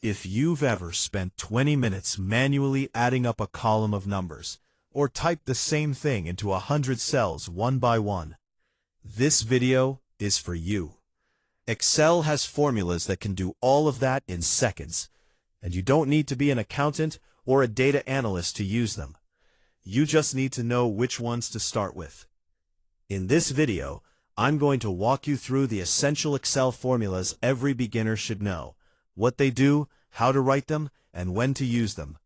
If you've ever spent 20 minutes manually adding up a column of numbers, or typed the same thing into 100 cells one by one, this video is for you. Excel has formulas that can do all of that in seconds, and you don't need to be an accountant or a data analyst to use them. You just need to know which ones to start with. In this video, I'm going to walk you through the essential Excel formulas every beginner should know, what they do, how to write them, and when to use them.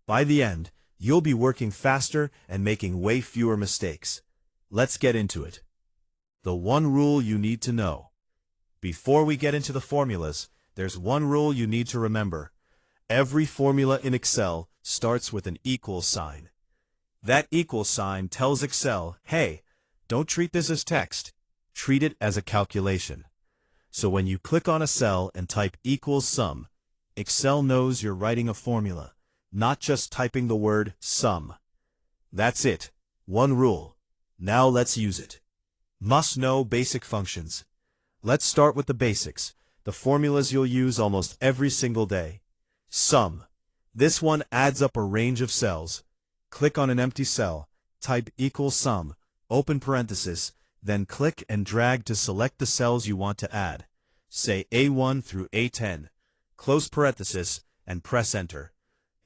By the end, you'll be working faster and making way fewer mistakes. Let's get into it. The one rule you need to know. Before we get into the formulas, there's one rule you need to remember. Every formula in Excel starts with an equal sign. That equal sign tells Excel, hey, don't treat this as text. Treat it as a calculation. So when you click on a cell and type equals sum, Excel knows you're writing a formula, not just typing the word sum. That's it. One rule. Now let's use it. Must know basic functions. Let's start with the basics, the formulas you'll use almost every single day. Sum. This one adds up a range of cells. Click on an empty cell, type equals sum, open parenthesis, then click and drag to select the cells you want to add. Say A1 through A10, close parenthesis, and press enter.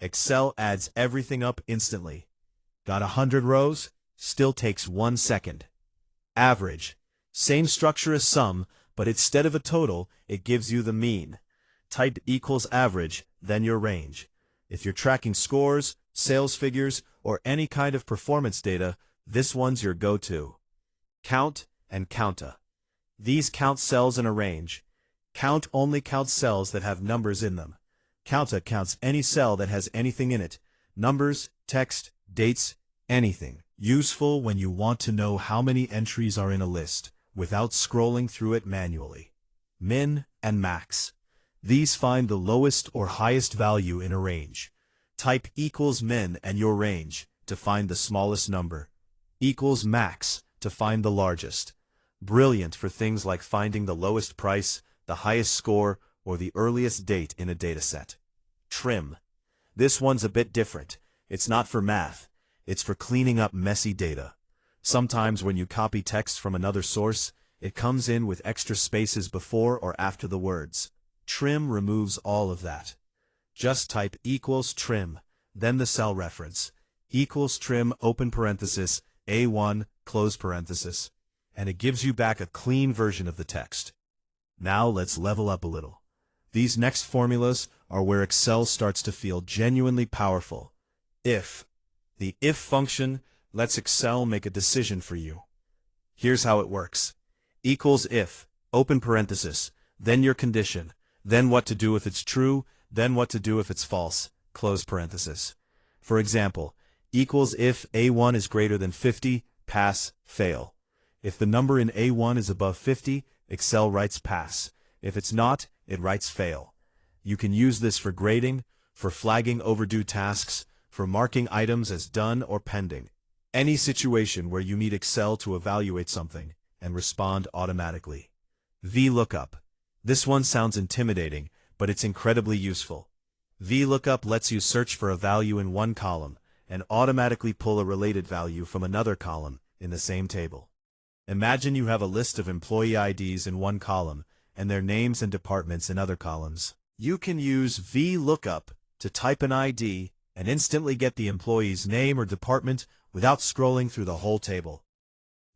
Excel adds everything up instantly. Got 100 rows? Still takes 1 second. Average. Same structure as sum, but instead of a total, it gives you the mean. Type equals average, then your range. If you're tracking scores, sales figures, or any kind of performance data, this one's your go-to. Count and counta. These count cells in a range. Count only counts cells that have numbers in them. Counta counts any cell that has anything in it. Numbers, text, dates, anything. Useful when you want to know how many entries are in a list, without scrolling through it manually. Min and max. These find the lowest or highest value in a range. Type equals min and your range to find the smallest number. Equals max to find the largest. Brilliant for things like finding the lowest price, the highest score, or the earliest date in a dataset. Trim. This one's a bit different. It's not for math. It's for cleaning up messy data. Sometimes when you copy text from another source, it comes in with extra spaces before or after the words. Trim removes all of that. Just type equals trim, then the cell reference. Equals trim open parenthesis, A1, close parenthesis, and it gives you back a clean version of the text. Now let's level up a little. These next formulas are where Excel starts to feel genuinely powerful. If. The if function lets Excel make a decision for you. Here's how it works. Equals if, open parenthesis, then your condition, then what to do if it's true, then what to do if it's false, close parenthesis. For example, equals if A1 is greater than 50, pass, fail. If the number in A1 is above 50, Excel writes pass. If it's not, it writes fail. You can use this for grading, for flagging overdue tasks, for marking items as done or pending. Any situation where you need Excel to evaluate something and respond automatically. VLOOKUP. This one sounds intimidating, but it's incredibly useful. VLOOKUP lets you search for a value in one column and automatically pull a related value from another column in the same table. Imagine you have a list of employee IDs in one column and their names and departments in other columns. You can use VLOOKUP to type an ID and instantly get the employee's name or department without scrolling through the whole table.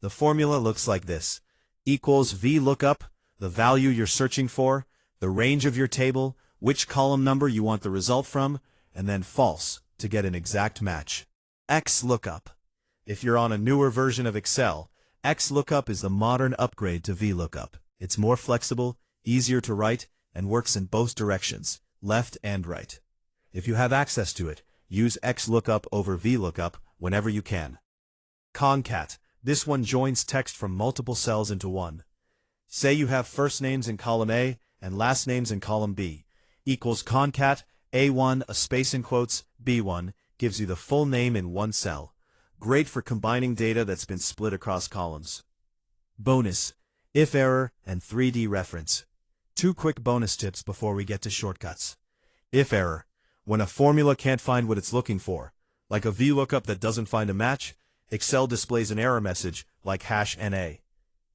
The formula looks like this. Equals VLOOKUP, the value you're searching for, the range of your table, which column number you want the result from, and then false to get an exact match. XLOOKUP. If you're on a newer version of Excel, XLOOKUP is the modern upgrade to VLOOKUP. It's more flexible, easier to write, and works in both directions, left and right. If you have access to it, use XLOOKUP over VLOOKUP whenever you can. CONCAT. This one joins text from multiple cells into one. Say you have first names in column A and last names in column B. Equals concat, A1, a space in quotes, B1, gives you the full name in one cell. Great for combining data that's been split across columns. Bonus, if error, and 3D reference. Two quick bonus tips before we get to shortcuts. If error. When a formula can't find what it's looking for, like a VLOOKUP that doesn't find a match, Excel displays an error message like #NA.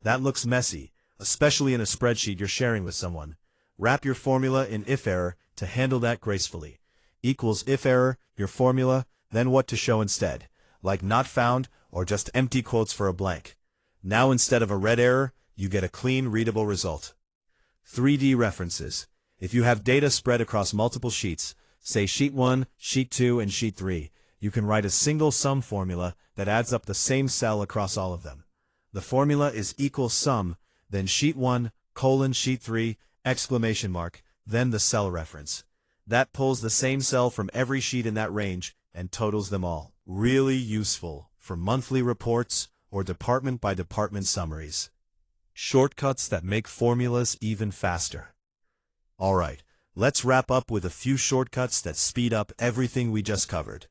That looks messy, especially in a spreadsheet you're sharing with someone. Wrap your formula in if error to handle that gracefully. Equals if error, your formula, then what to show instead, like not found or just empty quotes for a blank. Now instead of a red error, you get a clean, readable result. 3D references. If you have data spread across multiple sheets, say Sheet 1, Sheet 2, and Sheet 3, you can write a single sum formula that adds up the same cell across all of them. The formula is equal sum, then Sheet 1, Sheet 3, ! Then the cell reference. That pulls the same cell from every sheet in that range and totals them all. Really useful for monthly reports or department-by-department summaries. Shortcuts that make formulas even faster. Alright, let's wrap up with a few shortcuts that speed up everything we just covered.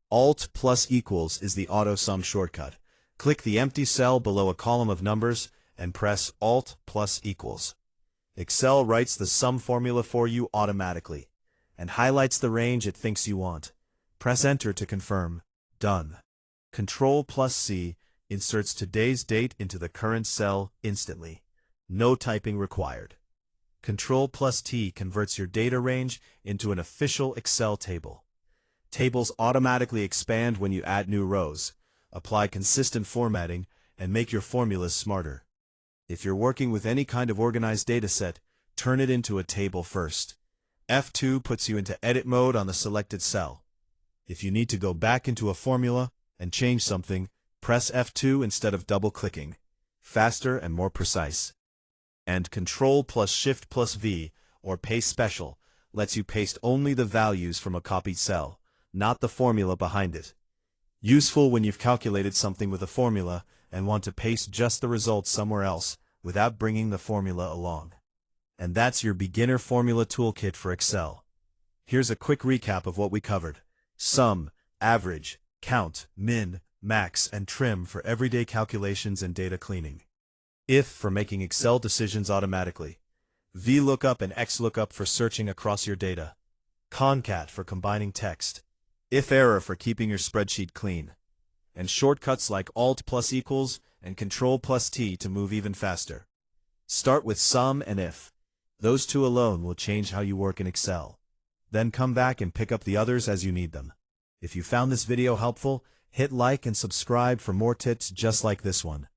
Alt plus equals is the auto sum shortcut. Click the empty cell below a column of numbers and press Alt plus equals. Excel writes the sum formula for you automatically and highlights the range it thinks you want. Press Enter to confirm. Done. Control plus C inserts today's date into the current cell instantly. No typing required. Control plus T converts your data range into an official Excel table. Tables automatically expand when you add new rows, apply consistent formatting, and make your formulas smarter. If you're working with any kind of organized dataset, turn it into a table first. F2 puts you into edit mode on the selected cell. If you need to go back into a formula and change something, press F2 instead of double-clicking. Faster and more precise. And Control plus Shift plus V, or Paste Special, lets you paste only the values from a copied cell, not the formula behind it. Useful when you've calculated something with a formula and want to paste just the results somewhere else without bringing the formula along. And that's your beginner formula toolkit for Excel. Here's a quick recap of what we covered. Sum, average, count, min, max, and trim for everyday calculations and data cleaning. If for making Excel decisions automatically. VLOOKUP and XLOOKUP for searching across your data. CONCAT for combining text. If error for keeping your spreadsheet clean. And shortcuts like Alt plus equals and Control plus T to move even faster. Start with sum and if. Those two alone will change how you work in Excel. Then come back and pick up the others as you need them. If you found this video helpful, hit like and subscribe for more tips just like this one.